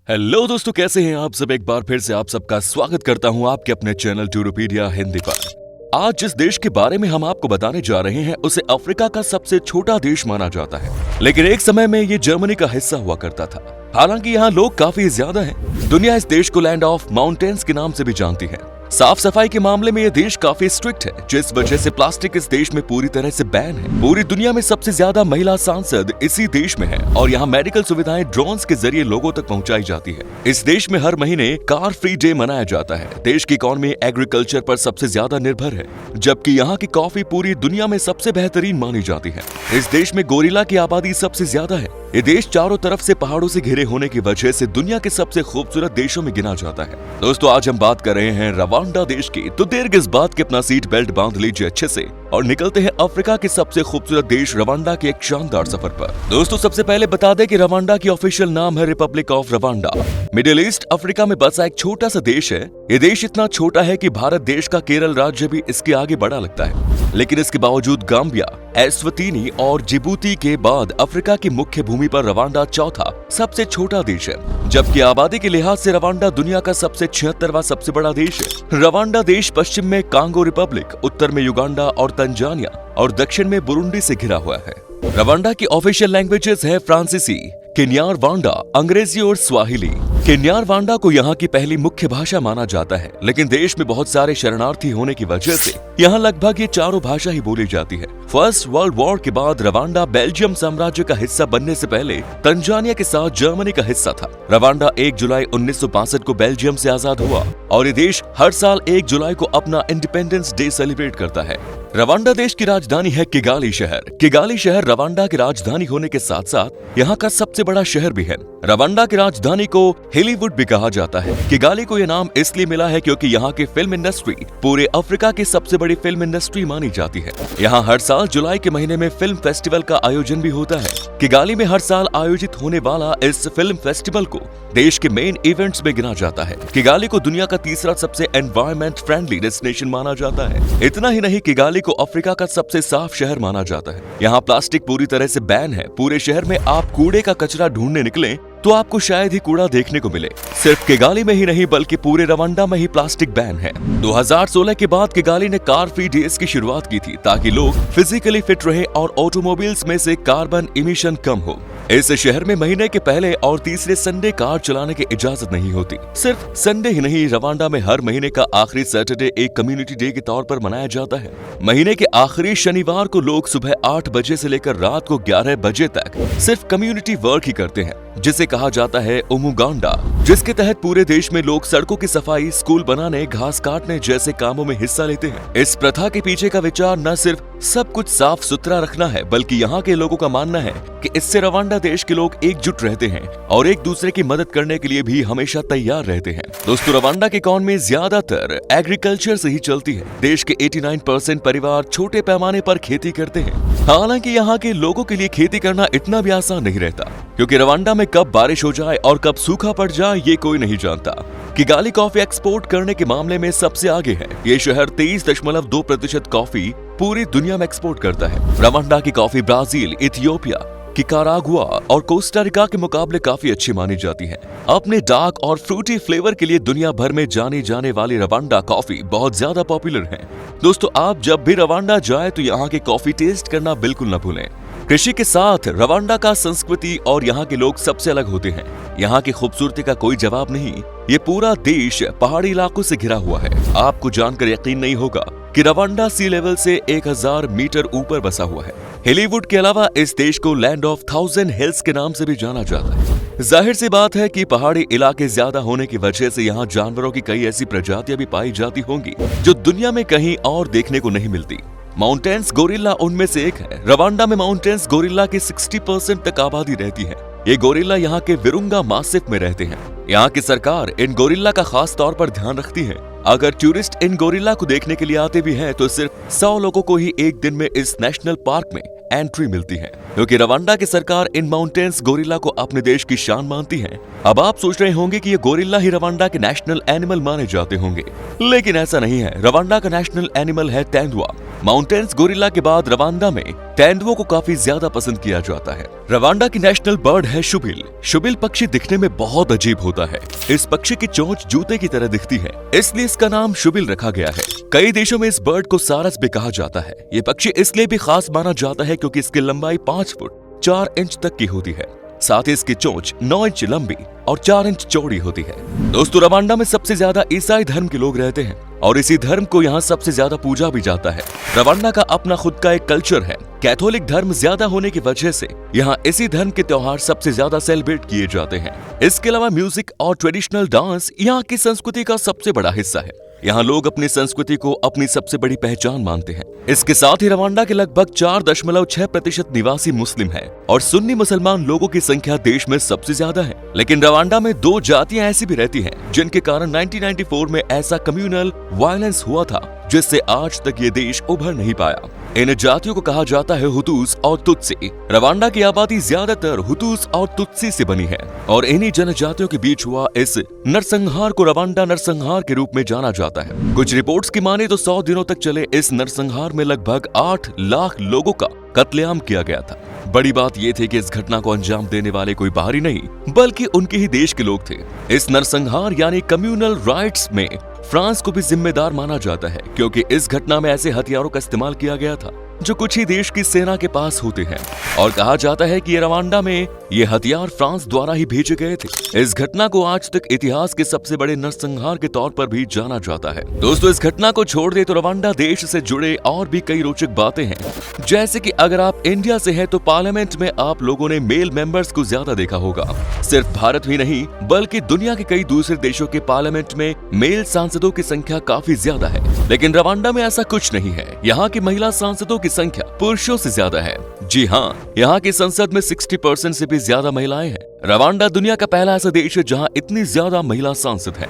Hello दोस्तों, कैसे हैं आप सब। एक बार फिर से आप सबका स्वागत करता हूं आपके अपने चैनल टूरोपीडिया हिंदी पर। आज जिस देश के बारे में हम आपको बताने जा रहे हैं उसे अफ्रीका का सबसे छोटा देश माना जाता है, लेकिन एक समय में ये जर्मनी का हिस्सा हुआ करता था। हालांकि यहाँ लोग काफी ज्यादा हैं। दुनिया इस देश को लैंड ऑफ माउंटेन्स के नाम से भी जानती है। साफ सफाई के मामले में ये देश काफी स्ट्रिक्ट है, जिस वजह से प्लास्टिक इस देश में पूरी तरह से बैन है। पूरी दुनिया में सबसे ज्यादा महिला सांसद इसी देश में है और यहाँ मेडिकल सुविधाएं ड्रोन्स के जरिए लोगों तक पहुंचाई जाती है। इस देश में हर महीने कार फ्री डे मनाया जाता है। देश की इकोनॉमी एग्रीकल्चर पर सबसे ज्यादा निर्भर है, जबकि यहाँ की कॉफी पूरी दुनिया में सबसे बेहतरीन मानी जाती है। इस देश में गोरिल्ला की आबादी सबसे ज्यादा है। ये देश चारों तरफ से पहाड़ों से घिरे होने की वजह से दुनिया के सबसे खूबसूरत देशों में गिना जाता है। दोस्तों, आज हम बात कर रहे हैं रवांडा देश की। तो देर किस बात की, अपना सीट बेल्ट बांध लीजिए अच्छे से और निकलते हैं अफ्रीका के सबसे खूबसूरत देश रवांडा के एक शानदार सफर पर। दोस्तों, सबसे पहले बता दें कि रवांडा की ऑफिशियल नाम है Republic of Rwanda. Middle east Africa में बसा एक छोटा सा देश है। ये देश इतना छोटा है कि भारत देश का केरल राज्य भी इसके आगे बड़ा लगता है, लेकिन इसके बावजूद गाम्बिया, एस्वातिनी और जिबूती के बाद अफ्रीका की मुख्य भूमि पर रवांडा चौथा सबसे छोटा देश है। जबकि आबादी के लिहाज से रवांडा दुनिया का सबसे 76वां सबसे बड़ा देश है। रवांडा देश पश्चिम में कांगो रिपब्लिक, उत्तर में युगांडा और तंजानिया और दक्षिण में बुरुंडी से घिरा हुआ है। रवांडा की ऑफिशियल लैंग्वेजेस है फ्रांसीसी, किन्यारवांडा, अंग्रेजी और स्वाहिली। किन्यारवांडा को यहाँ की पहली मुख्य भाषा माना जाता है, लेकिन देश में बहुत सारे शरणार्थी होने की वजह से यहाँ लगभग ये चारों भाषा ही बोली जाती है। फर्स्ट वर्ल्ड वॉर के बाद रवांडा बेल्जियम साम्राज्य का हिस्सा बनने से पहले तंजानिया के साथ जर्मनी का हिस्सा था। रवांडा 1 जुलाई 1962 को बेल्जियम से आजाद हुआ और ये देश हर साल 1 जुलाई को अपना इंडिपेंडेंस डे सेलिब्रेट करता है। रवांडा देश की राजधानी है किगाली शहर। किगाली शहर रवांडा की राजधानी होने के साथ साथ यहाँ का सबसे बड़ा शहर भी है। रवांडा की राजधानी को हॉलीवुड भी कहा जाता है। किगाली को यह नाम इसलिए मिला है क्योंकि यहाँ की फिल्म इंडस्ट्री पूरे अफ्रीका की सबसे बड़ी फिल्म इंडस्ट्री मानी जाती है। यहाँ हर साल जुलाई के महीने में फिल्म फेस्टिवल का आयोजन भी होता है। किगाली में हर साल आयोजित होने वाला इस फिल्म फेस्टिवल को देश के मेन इवेंट्स में गिना जाता है। किगाली को दुनिया का तीसरा सबसे एनवायरमेंट फ्रेंडली डेस्टिनेशन माना जाता है। इतना ही नहीं, किगाली को अफ्रीका का सबसे साफ शहर माना जाता है। यहाँ प्लास्टिक पूरी तरह से बैन है। पूरे शहर में आप कूड़े का कचरा ढूंढने निकलें तो आपको शायद ही कूड़ा देखने को मिले। सिर्फ किगाली में ही नहीं बल्कि पूरे रवांडा में ही प्लास्टिक बैन है। 2016 के बाद किगाली ने कार फ्री डेज की शुरुआत की थी ताकि लोग फिजिकली फिट रहे और ऑटोमोबाइल्स में से कार्बन इमिशन कम हो। इस शहर में महीने के पहले और तीसरे संडे कार चलाने की इजाजत नहीं होती। सिर्फ संडे ही नहीं, रवांडा में हर महीने का आखिरी सैटरडे एक कम्युनिटी डे के तौर पर मनाया जाता है। महीने के आखिरी शनिवार को लोग सुबह 8 बजे से लेकर रात को 11 बजे तक सिर्फ कम्युनिटी वर्क ही करते हैं, जिसे कहा जाता है उमुगांडा, जिसके तहत पूरे देश में लोग सड़कों की सफाई, स्कूल बनाने, घास काटने जैसे कामों में हिस्सा लेते हैं। इस प्रथा के पीछे का विचार न सिर्फ सब कुछ साफ सुथरा रखना है, बल्कि यहाँ के लोगों का मानना है कि इससे रवांडा देश के लोग एकजुट रहते हैं और एक दूसरे की मदद करने के लिए भी हमेशा तैयार रहते हैं। दोस्तों, रवांडा की इकोनॉमी ज्यादातर एग्रीकल्चर से ही चलती है। देश के 89% परिवार छोटे पैमाने पर खेती करते हैं। हालांकि यहाँ के लोगों के लिए खेती करना इतना भी आसान नहीं रहता, क्योंकि रवांडा में कब बारिश हो जाए और कब सूखा पड़ जाए ये कोई नहीं जानता। किगाली कॉफी एक्सपोर्ट करने के मामले में सबसे आगे है। ये शहर 23.2% कॉफी पूरी दुनिया में एक्सपोर्ट करता है। रवांडा की कॉफी ब्राजील, इथियोपिया, निकारागुआ और कोस्टा रिका के मुकाबले काफी अच्छी मानी जाती है। अपने डार्क और फ्रूटी फ्लेवर के लिए दुनिया भर में जानी जाने वाली रवांडा कॉफी बहुत ज्यादा पॉपुलर है। दोस्तों, आप जब भी रवांडा जाए तो यहाँ की कॉफी टेस्ट करना बिल्कुल न भूलें। कृषि के साथ रवांडा का संस्कृति और यहाँ के लोग सबसे अलग होते हैं। यहाँ की खूबसूरती का कोई जवाब नहीं। ये पूरा देश पहाड़ी इलाकों से घिरा हुआ है। आपको जानकर यकीन नहीं होगा कि रवांडा सी लेवल से 1000 मीटर ऊपर बसा हुआ है। हॉलीवुड के अलावा इस देश को लैंड ऑफ 1000 हिल्स के नाम से भी जाना जाता है। जाहिर सी बात है कि पहाड़ी इलाके ज्यादा होने की वजह से यहाँ जानवरों की कई ऐसी प्रजातियां भी पाई जाती होंगी जो दुनिया में कहीं और देखने को नहीं मिलती। माउंटेन्स गोरिल्ला उनमें से एक है। रवांडा में माउंटेन्स गोरिल्ला की 60% तक आबादी रहती है। ये गोरिल्ला यहाँ के विरुंगा मासिफ में रहते हैं। यहाँ की सरकार इन गोरिल्ला का खास तौर पर ध्यान रखती है। अगर टूरिस्ट इन गोरिल्ला को देखने के लिए आते भी हैं तो सिर्फ 100 लोगों को ही एक दिन में इस नेशनल पार्क में एंट्री मिलती है, क्योंकि रवांडा की सरकार इन माउंटेन्स गोरिल्ला को अपने देश की शान मानती है। अब आप सोच रहे होंगे कि ये गोरिल्ला ही रवांडा के नेशनल एनिमल माने जाते होंगे, लेकिन ऐसा नहीं है। रवांडा का नेशनल एनिमल है तेंदुआ। माउंटेन्स गोरिल्ला के बाद रवांडा में तेंदुओं को काफी ज्यादा पसंद किया जाता है। रवांडा की नेशनल बर्ड है शुबिल। शुबिल पक्षी दिखने में बहुत अजीब होता है। इस पक्षी की चोंच जूते की तरह दिखती है, इसलिए इसका नाम शुबिल रखा गया है। कई देशों में इस बर्ड को सारस भी कहा जाता है। ये पक्षी इसलिए भी खास माना जाता है क्योंकि इसकी लंबाई 5 फुट 4 इंच तक की होती है। साथ ही इसकी चोंच 9 इंच लंबी और 4 इंच चौड़ी होती है। दोस्तों, रवांडा में सबसे ज्यादा ईसाई धर्म के लोग रहते हैं और इसी धर्म को यहाँ सबसे ज्यादा पूजा भी जाता है। रवांडा का अपना खुद का एक कल्चर है। कैथोलिक धर्म ज्यादा होने की वजह से यहाँ इसी धर्म के त्योहार सबसे ज्यादा सेलिब्रेट किए जाते हैं। इसके अलावा म्यूजिक और ट्रेडिशनल डांस यहाँ की संस्कृति का सबसे बड़ा हिस्सा है। यहाँ लोग अपनी संस्कृति को अपनी सबसे बड़ी पहचान मानते हैं। इसके साथ ही रवांडा के लगभग 4.6% निवासी मुस्लिम हैं और सुन्नी मुसलमान लोगों की संख्या देश में सबसे ज्यादा है। लेकिन रवांडा में 2 जातियां ऐसी भी रहती हैं जिनके कारण 1994 में ऐसा कम्युनल वायलेंस हुआ था जिससे आज तक ये देश उभर नहीं पाया। इन जातियों को कहा जाता है हुतूस और तुत्सी। रवांडा की आबादी ज्यादातर हुतूस और तुत्सी से बनी है और इन्हीं जनजातियों के बीच हुआ इस नरसंहार को रवांडा नरसंहार के रूप में जाना जाता है। कुछ रिपोर्ट्स की माने तो 100 दिनों तक चले इस नरसंहार में लगभग 8 लाख लोगों का कत्लेआम किया गया था। बड़ी बात यह थी कि इस घटना को अंजाम देने वाले कोई बाहरी नहीं बल्कि उनके ही देश के लोग थे। इस नरसंहार यानी कम्युनल राइट्स में फ्रांस को भी जिम्मेदार माना जाता है, क्योंकि इस घटना में ऐसे हथियारों का इस्तेमाल किया गया था जो कुछ ही देश की सेना के पास होते हैं और कहा जाता है कि रवांडा में ये हथियार फ्रांस द्वारा ही भेजे गए थे। इस घटना को आज तक इतिहास के सबसे बड़े नरसंहार के तौर पर भी जाना जाता है। दोस्तों, इस घटना को छोड़ दे तो रवांडा देश से जुड़े और भी कई रोचक बातें हैं, जैसे कि अगर आप इंडिया से हैं तो पार्लियामेंट में आप लोगों ने मेल मेंबर्स को ज्यादा देखा होगा। सिर्फ भारत ही नहीं बल्कि दुनिया के कई दूसरे देशों के पार्लियामेंट में मेल सांसदों की संख्या काफी ज्यादा है, लेकिन रवांडा में ऐसा कुछ नहीं है। यहाँ की महिला सांसदों की संख्या पुरुषों से ज्यादा है। जी हाँ, यहाँ की संसद में 60% से भी ज्यादा महिलाएं हैं। रवांडा दुनिया का पहला ऐसा देश है जहाँ इतनी ज्यादा महिला सांसद हैं।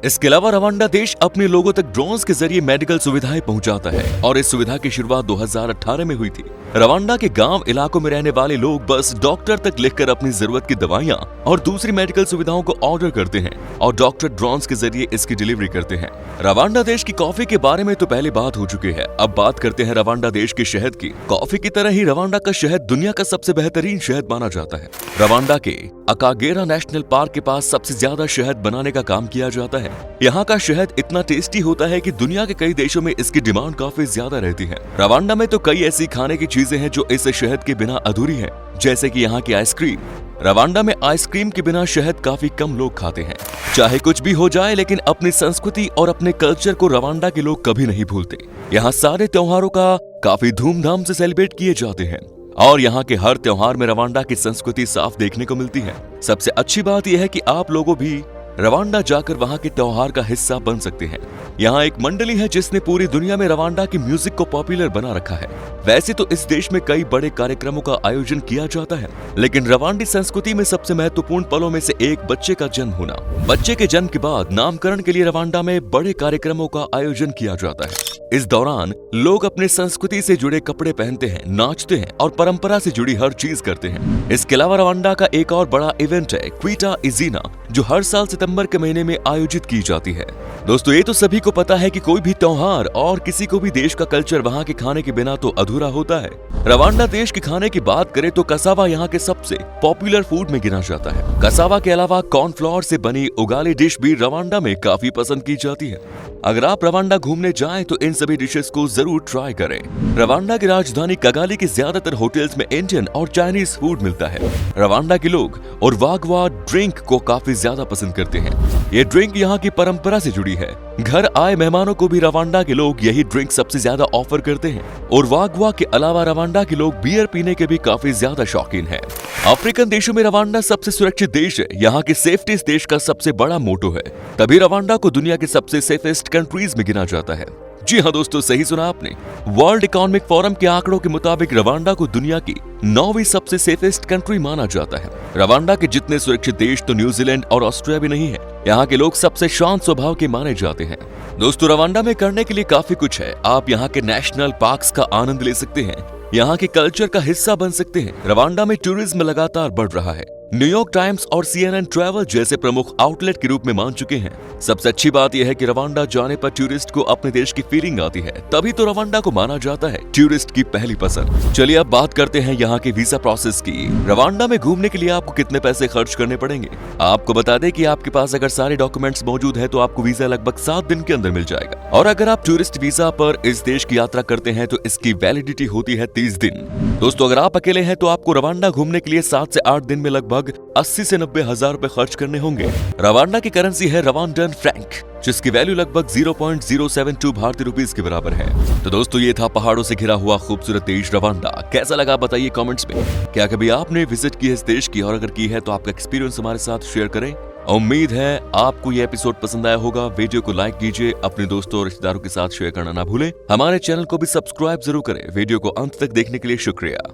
इसके अलावा रवांडा देश अपने लोगों तक ड्रोन्स के जरिए मेडिकल सुविधाएं पहुंचाता है और इस सुविधा की शुरुआत 2018 में हुई थी। रवांडा के गांव इलाकों में रहने वाले लोग बस डॉक्टर तक लिखकर अपनी जरूरत की दवाइयां और दूसरी मेडिकल सुविधाओं को ऑर्डर करते हैं और डॉक्टर ड्रोन्स के जरिए इसकी डिलीवरी करते हैं। रवांडा देश की कॉफी के बारे में तो पहले बात हो चुकी है, अब बात करते हैं रवांडा देश के शहद की। कॉफी की तरह ही रवांडा का शहद दुनिया का सबसे बेहतरीन शहद माना जाता है। रवांडा के अकागेरा नेशनल पार्क के पास सबसे ज्यादा शहद बनाने का काम किया जाता है। यहाँ का शहद इतना टेस्टी होता है कि दुनिया के कई देशों में इसकी डिमांड काफी ज्यादा रहती है। रवांडा में तो कई ऐसी खाने की चीजें हैं जो इस शहद के बिना अधूरी है, जैसे कि यहाँ की आइसक्रीम। रवांडा में आइसक्रीम के बिना शहद काफी कम लोग खाते हैं। चाहे कुछ भी हो जाए, लेकिन अपनी संस्कृति और अपने कल्चर को रवांडा के लोग कभी नहीं भूलते। यहाँ सारे त्योहारों का काफी धूमधाम से सेलिब्रेट किए जाते हैं और यहाँ के हर त्योहार में रवांडा की संस्कृति साफ देखने को मिलती है। सबसे अच्छी बात यह है कि आप लोगों भी रवांडा जाकर वहाँ के त्योहार का हिस्सा बन सकते हैं। यहाँ एक मंडली है जिसने पूरी दुनिया में रवांडा की म्यूजिक को पॉपुलर बना रखा है। वैसे तो इस देश में कई बड़े कार्यक्रमों का आयोजन किया जाता है, लेकिन रवांडी संस्कृति में सबसे महत्वपूर्ण पलों में से एक बच्चे का जन्म होना। बच्चे के जन्म के बाद नामकरण के लिए रवांडा में बड़े कार्यक्रमों का आयोजन किया जाता है। इस दौरान लोग अपने संस्कृति से जुड़े कपड़े पहनते हैं, नाचते हैं और परंपरा से जुड़ी हर चीज करते हैं। इसके अलावा रवांडा का एक और बड़ा इवेंट है क्विटा इजीना, जो हर साल सितंबर के महीने में आयोजित की जाती है। दोस्तों, ये तो सभी को पता है कि कोई भी त्योहार और किसी को भी देश का कल्चर वहाँ के खाने के बिना तो अधूरा होता है। रवांडा देश के खाने की बात करें तो कसावा यहाँ के सबसे पॉपुलर फूड में गिना जाता है। कसावा के अलावा कॉर्नफ्लोर से बनी उगाली डिश भी रवांडा में काफी पसंद की जाती है। अगर आप रवांडा घूमने जाएं तो इन सभी डिशेस को जरूर ट्राई करें। रवांडा की राजधानी कगाली के ज्यादातर होटल्स में इंडियन और चाइनीज फूड मिलता है। रवांडा के लोग और वागवा ड्रिंक को काफी ज्यादा पसंद करते हैं। ये ड्रिंक यहाँ की परंपरा से जुड़ी है। घर आए मेहमानों को भी रवांडा के लोग यही ड्रिंक सबसे ज्यादा ऑफर करते हैं और वागवा के अलावा रवांडा के लोग बियर पीने के भी काफी ज्यादा शौकीन हैं। अफ्रीकन देशों में रवांडा सबसे सुरक्षित देश है। यहाँ की सेफ्टी इस देश का सबसे बड़ा मोटो है, तभी रवांडा को दुनिया के सबसे सेफेस्ट कंट्रीज में गिना जाता है। जी हाँ दोस्तों, सही सुना आपने। वर्ल्ड इकोनॉमिक फोरम के आंकड़ों के मुताबिक रवांडा को दुनिया की 9वीं सबसे सेफेस्ट कंट्री माना जाता है। रवांडा के जितने सुरक्षित देश तो न्यूजीलैंड और ऑस्ट्रेलिया भी नहीं है। यहाँ के लोग सबसे शांत स्वभाव के माने जाते हैं। दोस्तों, रवांडा में करने के लिए काफी कुछ है। आप यहाँ के नेशनल पार्क्स का आनंद ले सकते हैं। यहाँ के कल्चर का हिस्सा बन सकते हैं। रवांडा में टूरिज्म लगातार बढ़ रहा है। न्यूयॉर्क टाइम्स और CNN ट्रैवल जैसे प्रमुख आउटलेट के रूप में मान चुके हैं। सबसे अच्छी बात यह है कि रवांडा जाने पर टूरिस्ट को अपने देश की फीलिंग आती है, तभी तो रवांडा को माना जाता है टूरिस्ट की पहली पसंद। चलिए अब बात करते हैं यहाँ के वीजा प्रोसेस की। रवांडा में घूमने के लिए आपको कितने पैसे खर्च करने पड़ेंगे? आपको बता दें कि आपके पास अगर सारे डॉक्यूमेंट्स मौजूद है तो आपको वीजा लगभग 7 दिन के अंदर मिल जाएगा। और अगर आप टूरिस्ट वीजा पर इस देश की यात्रा करते हैं तो इसकी वैलिडिटी होती है 30 दिन। दोस्तों, अगर आप अकेले हैं तो आपको रवांडा घूमने के लिए 7 से 8 दिन में लगभग 80 से 90 हजार रुपए खर्च करने होंगे। रवांडा की करेंसी है रवांडन फ्रैंक, जिसकी वैल्यू लगभग 0.072 भारतीय रुपीस के बराबर है। तो दोस्तों, ये था पहाड़ों से घिरा हुआ खूबसूरत देश रवांडा। कैसा लगा बताइए कमेंट्स में। क्या कभी आपने विजिट की है इस देश की, और अगर की है तो आपका एक्सपीरियंस हमारे साथ शेयर करें। उम्मीद है आपको ये एपिसोड पसंद आया होगा। वीडियो को लाइक कीजिए, अपने दोस्तों और रिश्तेदारों के साथ शेयर करना ना भूलें। हमारे चैनल को भी सब्सक्राइब जरूर करें। वीडियो को अंत तक देखने के लिए शुक्रिया।